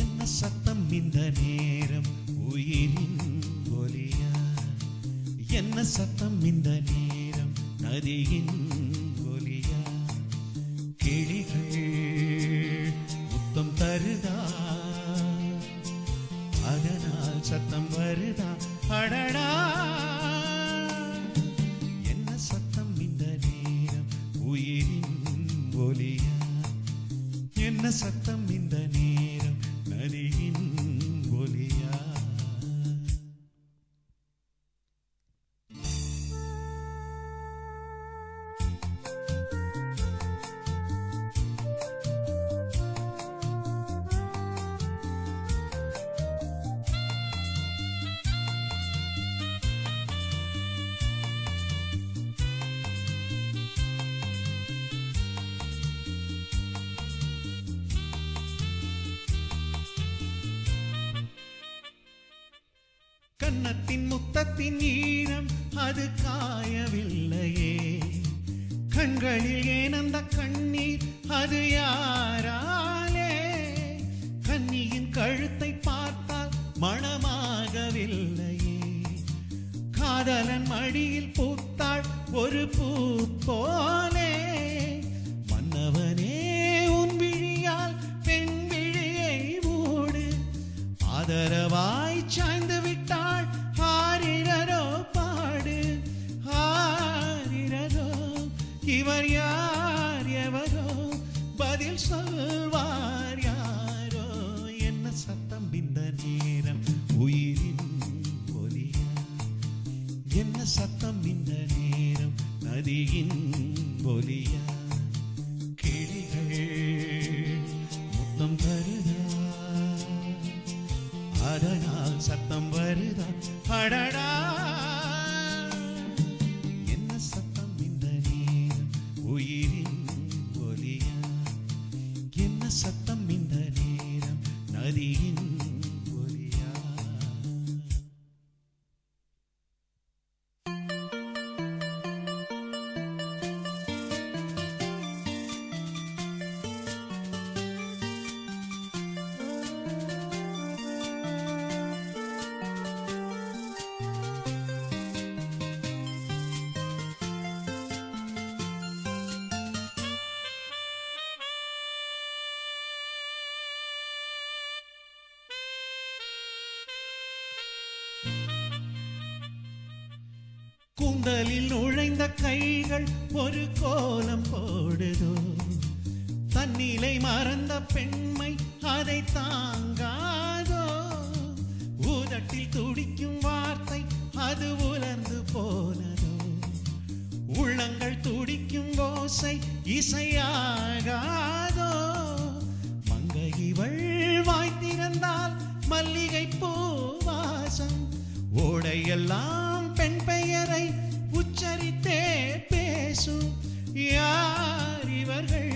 என்ன சத்தம் இந்த நேரம் உயிரின் ஒலியா? என்ன சத்தம் இந்த நேரம் நதியின் ஒலியா? கிளிகள் முத்தம் தருதா, அதனால் சத்தம் வருதா? அடடா, என்ன சத்தம் இந்த நேரம் உயிரின் ஒலியா? என்ன சத்தம் இந்த நேரம் நதியின் ஒலியா? கன்னத்தின் முத்தத்தின் ஈரம் அது காயவில்லையே, கண்களில் ஏன் அந்த கண்ணீர் அது யாராலே? கன்னியின் கழுத்தை பார்த்தால் மணமாகவில்லையே, காதலன் மடியில் பூத்தாள் ஒரு பூ போலே. மன்னவனே உன் விழியால் பெண் விழியை மூடு, ஆதரவாய் சாய்ந்து விட்டாள் ஆரிரரோ பாடு. ஆரிரரோ இவர் யார் எவரோ, பதில் சொல்வார் யாரோ? என்ன சத்தம் இந்த நேரம் உயிரின் ஒலியா? என்ன சத்தம் இந்த நேரம் நதியின் ஒலியா? கிளிகள் முத்தம் தருதா, அதனால் சத்தம் வருதா? அடடா, என்ன சத்தம் இந்த நேரம் உயிரின் ஒலியா? என்ன சத்தம் இந்த நேரம் நதியின் ஒலியா? கூந்தலில் நுழைந்த கைகள் ஒரு கோலம் போடுதோ, தன்னிலை மறந்த பெண்மை அதை தாங்காதோ. ஊதட்டில் துடிக்கும் வார்த்தை அது உலர்ந்து போனதோ, உள்ளங்கள் துடிக்கும் ஓசை இசையாகாதோ. மங்கை இவள் வாய்த்திருந்தால் மல்லிகை பூவாசம், ஓடையெல்லாம் பெண் பெயரை உச்சரித்தே பேசும். யார் இவர்கள்?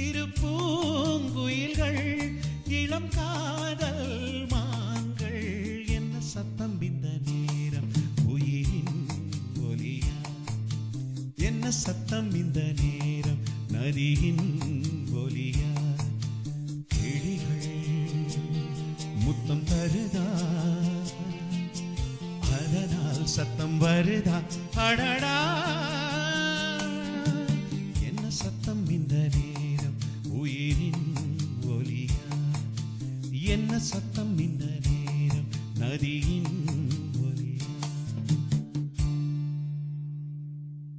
இரு பூங்குயில்கள், இளம் காதல் மான்கள். என்ன சத்தம் இந்த நேரம் உயிரின் ஒலியா? என்ன சத்தம் இந்த நேரம் நதியின் ஒலியா? கிளிகள் முத்தம் தருதா, அதனால் சத்தம் வருதா? அடடா, என்ன சத்தம் இந்த நேரம் உயிரின் ஒலியா? என்ன சத்தம் இந்த நேரம் நதியின்